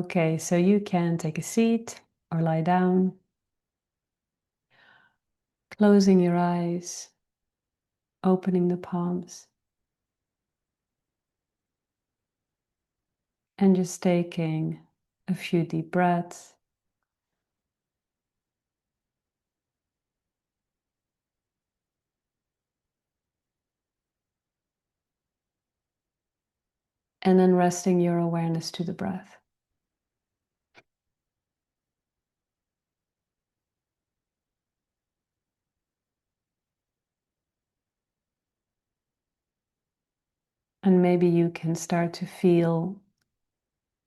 Okay, so you can take a seat or lie down, closing your eyes, opening the palms, and just taking a few deep breaths. And then resting your awareness to the breath. And maybe you can start to feel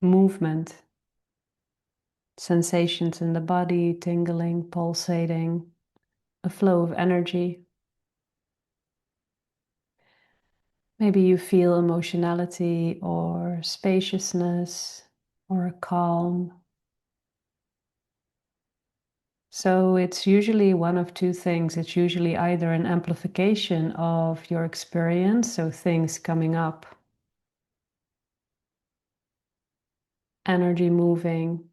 movement, sensations in the body, tingling, pulsating, a flow of energy. Maybe you feel emotionality or spaciousness or a calm. So it's usually one of two things. It's usually either an amplification of your experience, so things coming up, energy moving,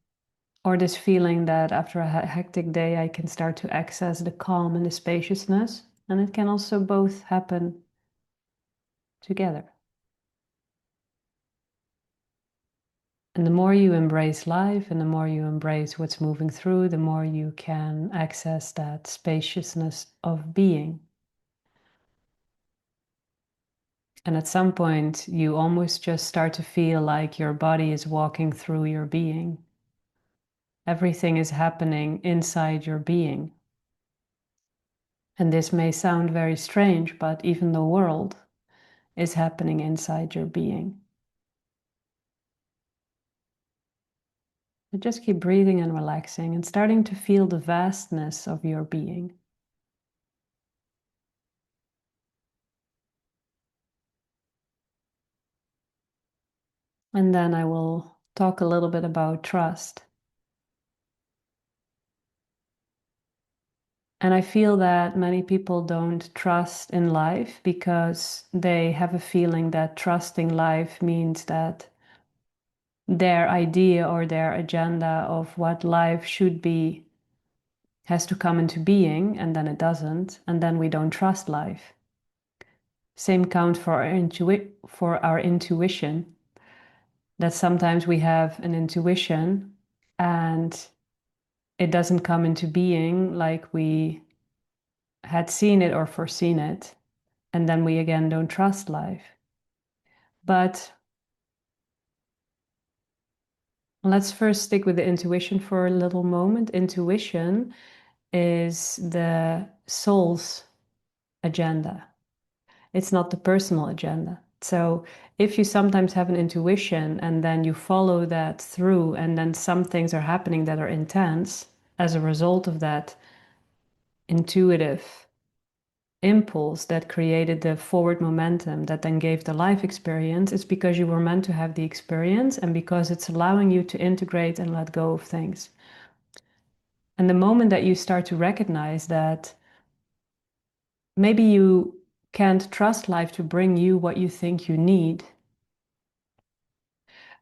or this feeling that after a hectic day I can start to access the calm and the spaciousness. And it can also both happen together. And the more you embrace life and the more you embrace what's moving through, the more you can access that spaciousness of being. And at some point, you almost just start to feel like your body is walking through your being. Everything is happening inside your being. And this may sound very strange, but even the world is happening inside your being. But just keep breathing and relaxing and starting to feel the vastness of your being. And then I will talk a little bit about trust. And I feel that many people don't trust in life because they have a feeling that trusting life means that their idea or their agenda of what life should be has to come into being, and then it doesn't, and then we don't trust life. Same count for our intuition, that sometimes we have an intuition and it doesn't come into being like we had seen it or foreseen it, and then we again don't trust life. But let's first stick with the intuition for a little moment. Intuition is the soul's agenda. It's not the personal agenda. So if you sometimes have an intuition and then you follow that through, and then some things are happening that are intense as a result of that intuitive impulse that created the forward momentum that then gave the life experience, it's because you were meant to have the experience and because it's allowing you to integrate and let go of things. And the moment that you start to recognize that maybe you can't trust life to bring you what you think you need,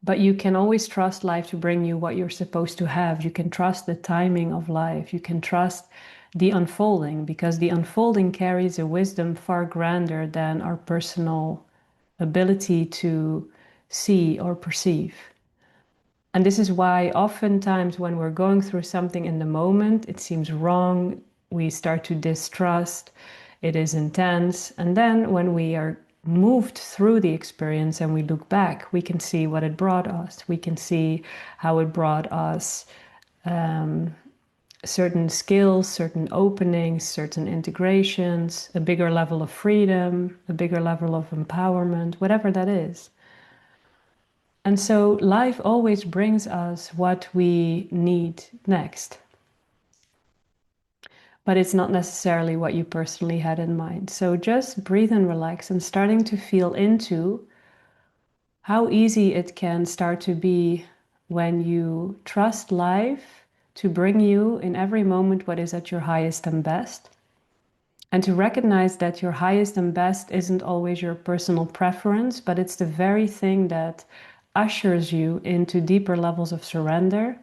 but you can always trust life to bring you what you're supposed to have. You can trust the timing of life. You can trust the unfolding, because the unfolding carries a wisdom far grander than our personal ability to see or perceive. And this is why oftentimes when we're going through something in the moment, it seems wrong, we start to distrust, it is intense. And then when we are moved through the experience and we look back, we can see what it brought us. We can see how it brought us certain skills, certain openings, certain integrations, a bigger level of freedom, a bigger level of empowerment, whatever that is. And so life always brings us what we need next. But it's not necessarily what you personally had in mind. So just breathe and relax and starting to feel into how easy it can start to be when you trust life to bring you in every moment what is at your highest and best. And to recognize that your highest and best isn't always your personal preference, but it's the very thing that ushers you into deeper levels of surrender,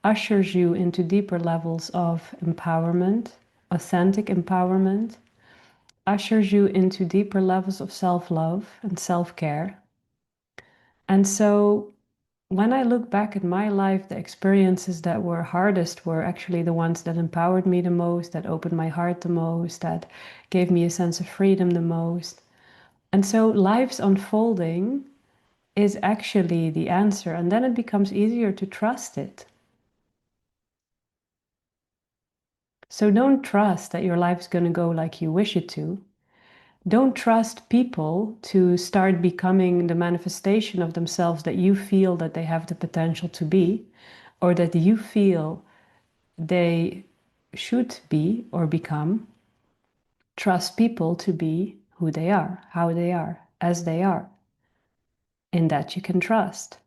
ushers you into deeper levels of empowerment, authentic empowerment, ushers you into deeper levels of self-love and self-care. And so when I look back at my life, the experiences that were hardest were actually the ones that empowered me the most, that opened my heart the most, that gave me a sense of freedom the most. And so life's unfolding is actually the answer, and then it becomes easier to trust it. So don't trust that your life's going to go like you wish it to. Don't trust people to start becoming the manifestation of themselves that you feel that they have the potential to be, or that you feel they should be or become. Trust people to be who they are, how they are, as they are. In that you can trust.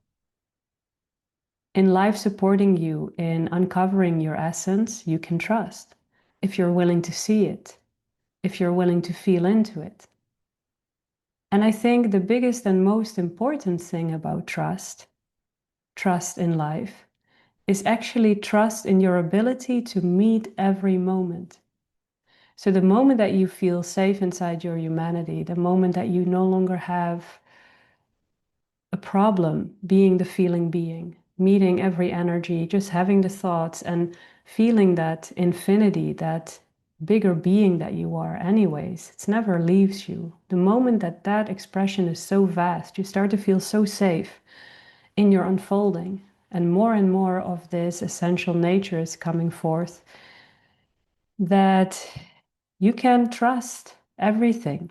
In life supporting you, in uncovering your essence, you can trust. If you're willing to see it, if you're willing to feel into it. And I think the biggest and most important thing about trust in life, is actually trust in your ability to meet every moment. So the moment that you feel safe inside your humanity, the moment that you no longer have a problem being the feeling being, meeting every energy, just having the thoughts and feeling that infinity, that bigger being that you are anyways, it never leaves you. The moment that that expression is so vast, you start to feel so safe in your unfolding, and more of this essential nature is coming forth, that you can trust everything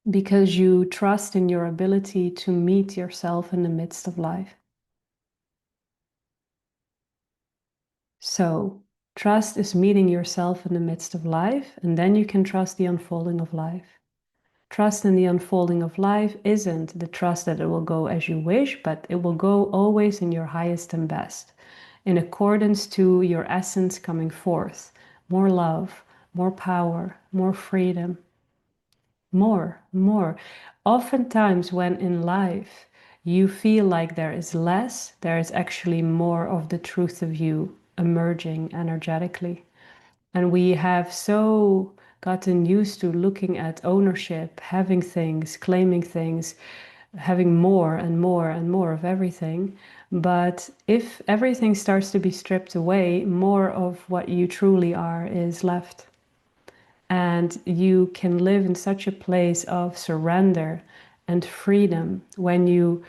because you trust in your ability to meet yourself in the midst of life. So trust is meeting yourself in the midst of life, and then you can trust the unfolding of life. Trust in the unfolding of life isn't the trust that it will go as you wish, but it will go always in your highest and best, in accordance to your essence coming forth. More love, more power, more freedom, more. Oftentimes when in life you feel like there is less, there is actually more of the truth of you emerging energetically. And we have so gotten used to looking at ownership, having things, claiming things, having more and more and more of everything. But if everything starts to be stripped away, more of what you truly are is left. And you can live in such a place of surrender and freedom when you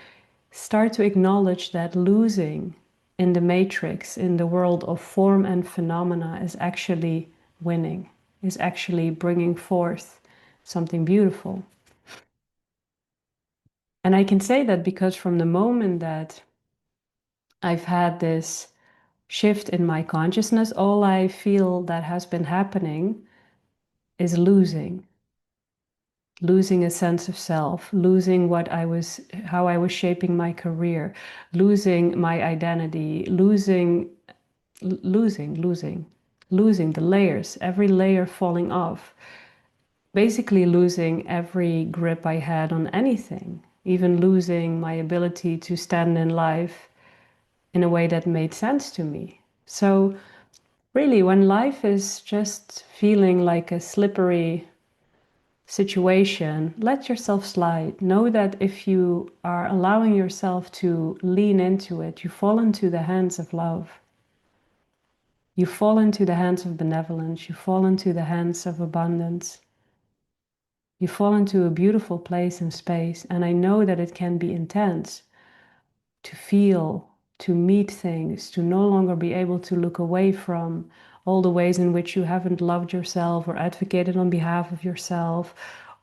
start to acknowledge that losing in the matrix, in the world of form and phenomena, is actually winning, is actually bringing forth something beautiful. And I can say that because from the moment that I've had this shift in my consciousness, all I feel that has been happening is losing a sense of self, losing what I was, how I was shaping my career, losing my identity, losing the layers, every layer falling off, basically losing every grip I had on anything, even losing my ability to stand in life in a way that made sense to me. So really, when life is just feeling like a slippery situation, let yourself slide. Know that if you are allowing yourself to lean into it, you fall into the hands of love. You fall into the hands of benevolence. You fall into the hands of abundance. You fall into a beautiful place and space. And I know that it can be intense to feel, to meet things, to no longer be able to look away from all the ways in which you haven't loved yourself or advocated on behalf of yourself,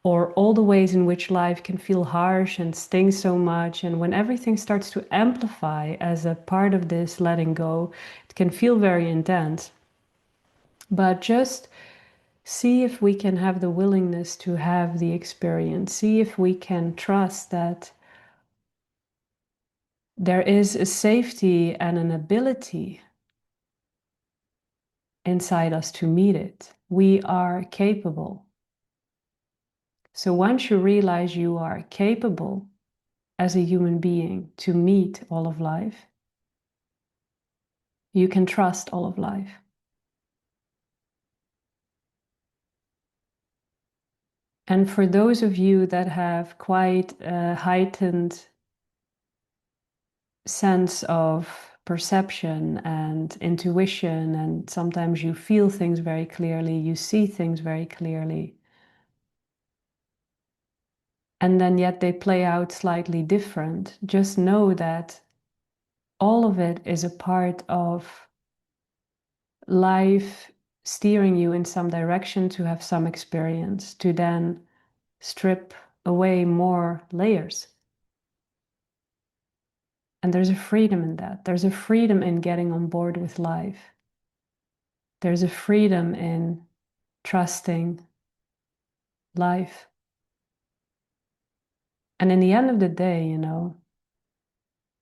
or all the ways in which life can feel harsh and sting so much. And when everything starts to amplify as a part of this letting go, it can feel very intense. But just see if we can have the willingness to have the experience. See if we can trust that there is a safety and an ability inside us to meet it. We are capable. So once you realize you are capable, as a human being to meet all of life, you can trust all of life. And for those of you that have quite a heightened sense of perception and intuition, and sometimes you feel things very clearly, you see things very clearly, and then yet they play out slightly different, just know that all of it is a part of life steering you in some direction to have some experience, to then strip away more layers. And there's a freedom in that. There's a freedom in getting on board with life. There's a freedom in trusting life. And in the end of the day, you know,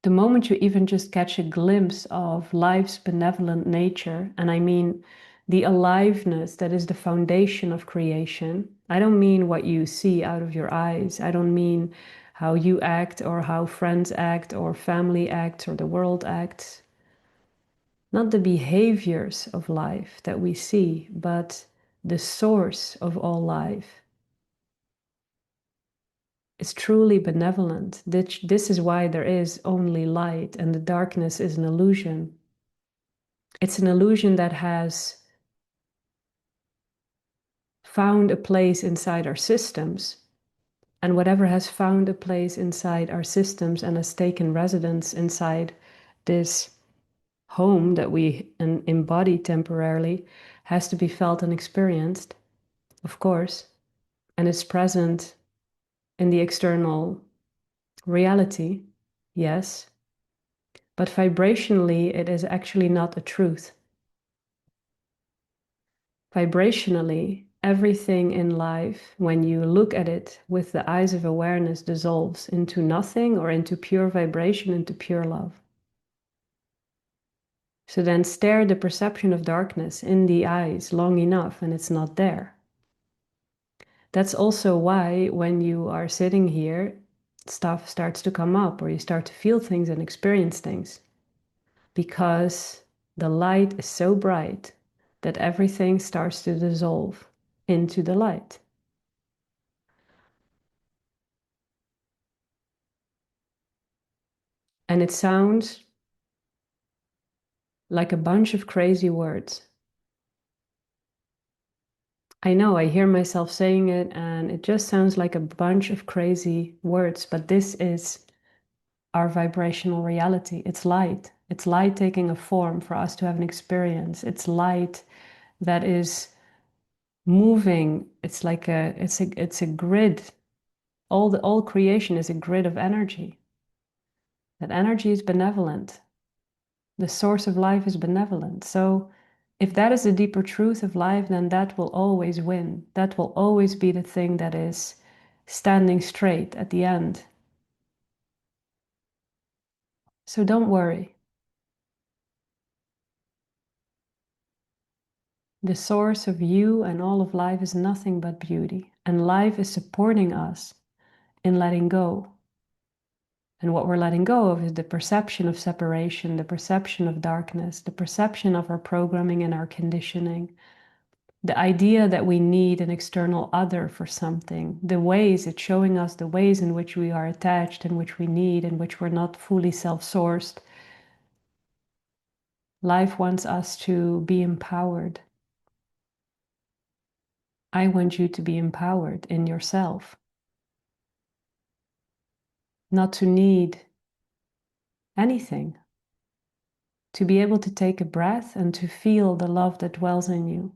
the moment you even just catch a glimpse of life's benevolent nature, and I mean the aliveness that is the foundation of creation. I don't mean what you see out of your eyes. I don't mean how you act or how friends act or family acts or the world acts. Not the behaviors of life that we see, but the source of all life is truly benevolent. This is why there is only light and the darkness is an illusion. It's an illusion that has found a place inside our systems, and whatever has found a place inside our systems and has taken residence inside this home that we embody temporarily has to be felt and experienced, of course, and is present in the external reality, yes, but vibrationally it is actually not a truth. Vibrationally, everything in life, when you look at it with the eyes of awareness, dissolves into nothing or into pure vibration, into pure love. So then stare the perception of darkness in the eyes long enough and it's not there. That's also why when you are sitting here, stuff starts to come up or you start to feel things and experience things, because the light is so bright that everything starts to dissolve into the light. And it sounds like a bunch of crazy words. I know, I hear myself saying it and it just sounds like a bunch of crazy words, but this is our vibrational reality. It's light. It's light taking a form for us to have an experience. It's light that is moving. It's like it's a grid. All creation is a grid of energy. That energy is benevolent. The source of life is benevolent. So if that is the deeper truth of life, then that will always win. That will always be the thing that is standing straight at the end. So don't worry. The source of you and all of life is nothing but beauty. And life is supporting us in letting go. And what we're letting go of is the perception of separation, the perception of darkness, the perception of our programming and our conditioning, the idea that we need an external other for something, the ways it's showing us, the ways in which we are attached, in which we need, in which we're not fully self-sourced. Life wants us to be empowered. I want you to be empowered in yourself. Not to need anything. To be able to take a breath and to feel the love that dwells in you.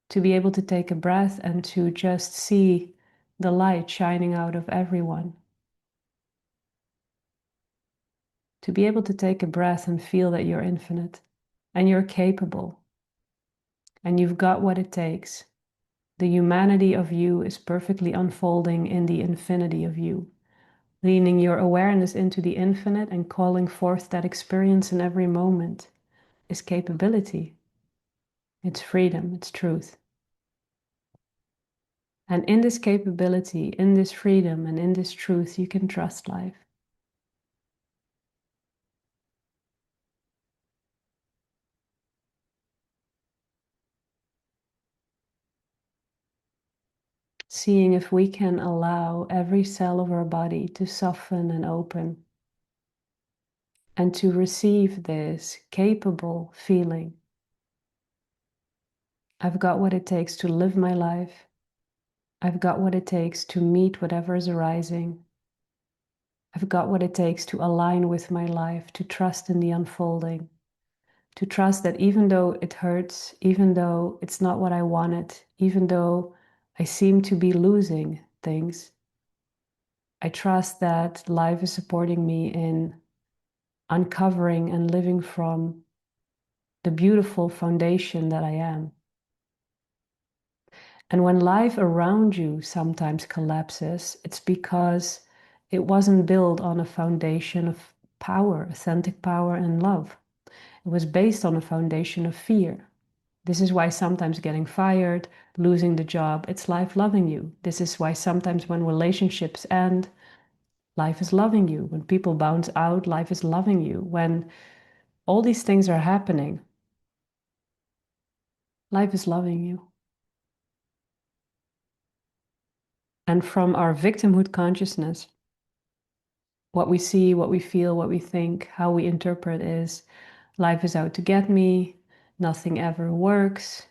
To be able to take a breath and to just see the light shining out of everyone. To be able to take a breath and feel that you're infinite and you're capable and you've got what it takes. The humanity of you is perfectly unfolding in the infinity of you, leaning your awareness into the infinite and calling forth that experience in every moment is capability. It's freedom, it's truth. And in this capability, in this freedom, and in this truth, you can trust life. seeing if we can allow every cell of our body to soften and open and to receive this capable feeling. I've got what it takes to live my life. I've got what it takes to meet whatever is arising. I've got what it takes to align with my life, to trust in the unfolding, to trust that even though it hurts, even though it's not what I wanted, even though I seem to be losing things, I trust that life is supporting me in uncovering and living from the beautiful foundation that I am. And when life around you sometimes collapses, it's because it wasn't built on a foundation of power, authentic power and love. It was based on a foundation of fear. This is why sometimes getting fired, losing the job, it's life loving you. This is why sometimes when relationships end, life is loving you. When people bounce out, life is loving you. When all these things are happening, life is loving you. And from our victimhood consciousness, what we see, what we feel, what we think, how we interpret is life is out to get me, nothing ever works.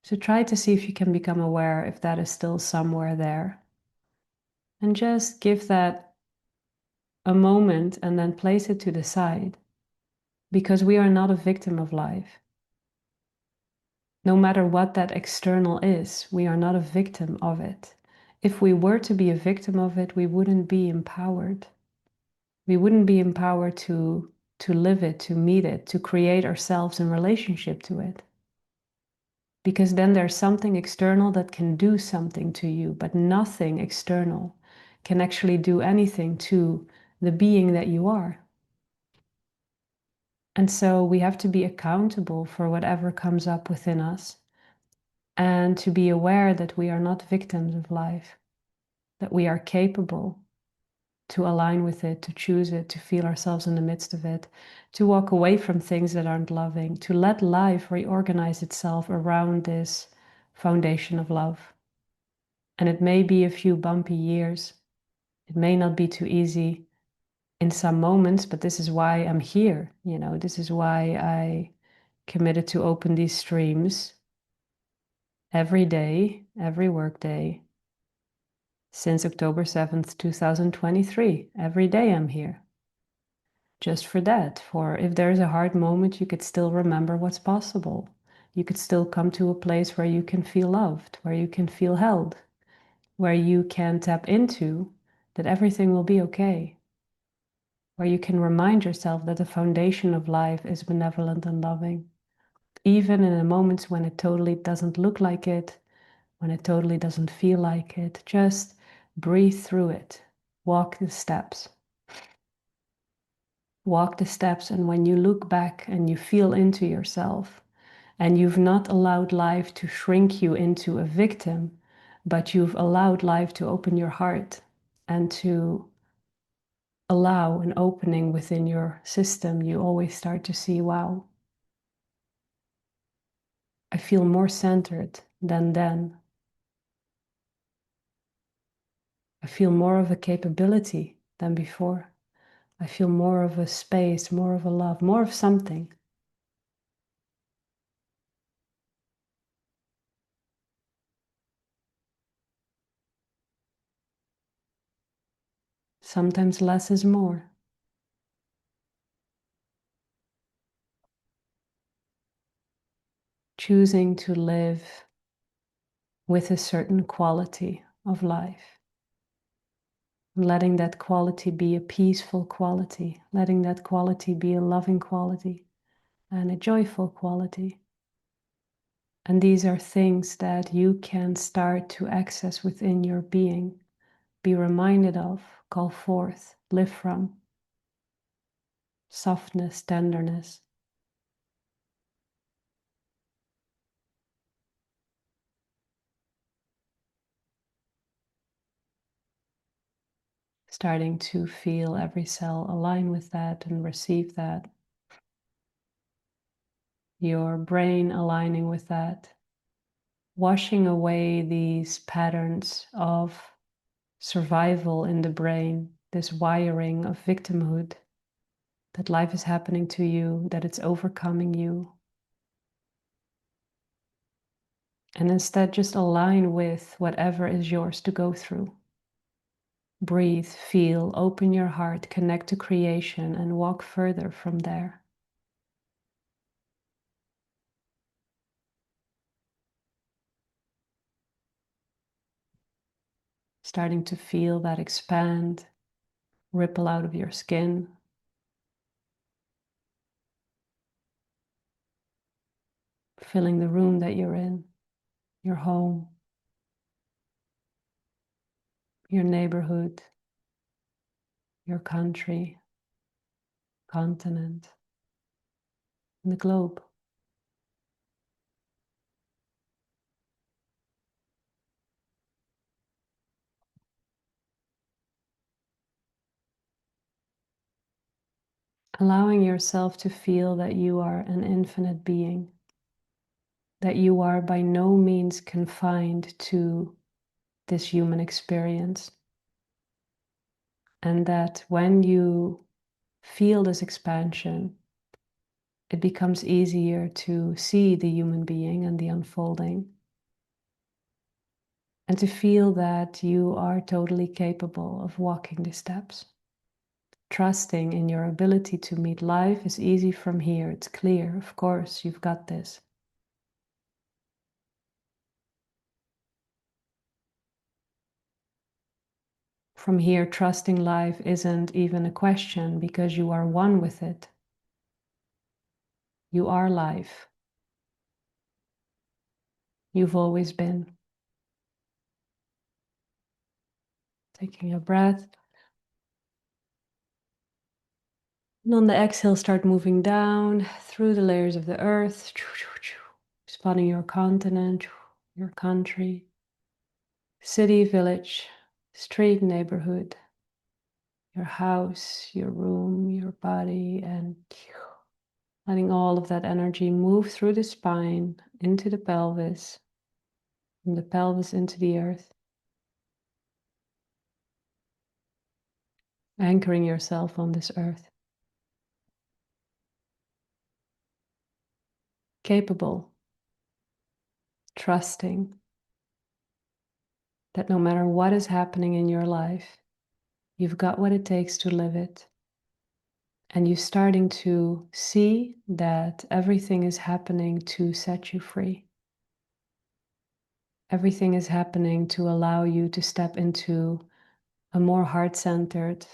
So try to see if you can become aware if that is still somewhere there. And just give that a moment and then place it to the side. Because we are not a victim of life. No matter what that external is, we are not a victim of it. If we were to be a victim of it, we wouldn't be empowered. We wouldn't be empowered to live it, to meet it, to create ourselves in relationship to it. Because then there's something external that can do something to you, but nothing external can actually do anything to the being that you are. And so we have to be accountable for whatever comes up within us and to be aware that we are not victims of life, that we are capable to align with it, to choose it, to feel ourselves in the midst of it, to walk away from things that aren't loving, to let life reorganize itself around this foundation of love. And it may be a few bumpy years. It may not be too easy in some moments, but this is why I'm here. You know, this is why I committed to open these streams every day, every work day, since October 7th, 2023. Every day I'm here. Just for that, for if there's a hard moment, you could still remember what's possible. You could still come to a place where you can feel loved, where you can feel held, where you can tap into that everything will be okay, where you can remind yourself that the foundation of life is benevolent and loving, even in the moments when it totally doesn't look like it, when it totally doesn't feel like it. Just breathe through it. Walk the steps. Walk the steps, and when you look back and you feel into yourself, and you've not allowed life to shrink you into a victim, but you've allowed life to open your heart and to allow an opening within your system, you always start to see, wow, I feel more centered than then. I feel more of a capability than before. I feel more of a space, more of a love, more of something. Sometimes less is more. Choosing to live with a certain quality of life. Letting that quality be a peaceful quality. Letting that quality be a loving quality and a joyful quality. And these are things that you can start to access within your being, be reminded of, call forth, live from. Softness, tenderness. Starting to feel every cell align with that and receive that. Your brain aligning with that. washing away these patterns of survival in the brain, this wiring of victimhood, that life is happening to you, that it's overcoming you. And instead just align with whatever is yours to go through. Breathe, feel, open your heart, connect to creation, and walk further from there. Starting to feel that expand, ripple out of your skin. Filling the room that you're in, your home, your neighborhood, your country, continent, and the globe. Allowing yourself to feel that you are an infinite being, that you are by no means confined to this human experience, and that when you feel this expansion, it becomes easier to see the human being and the unfolding, and to feel that you are totally capable of walking the steps. Trusting in your ability to meet life is easy from here. It's clear, of course, you've got this. From here, trusting life isn't even a question because you are one with it. You are life. You've always been. Taking a breath. And on the exhale, start moving down through the layers of the earth, spotting your continent, your country, city, village, street, neighborhood, your house, your room, your body, and letting all of that energy move through the spine, into the pelvis, from the pelvis into the earth. Anchoring yourself on this earth. Capable, trusting that no matter what is happening in your life, you've got what it takes to live it. And you starting to see that everything is happening to set you free. Everything is happening to allow you to step into a more heart-centered,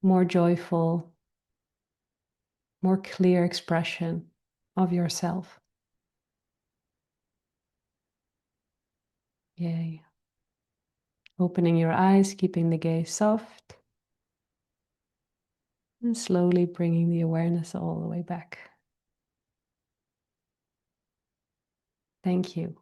more joyful, more clear expression of yourself. Yay. Opening your eyes, keeping the gaze soft, and slowly bringing the awareness all the way back. Thank you.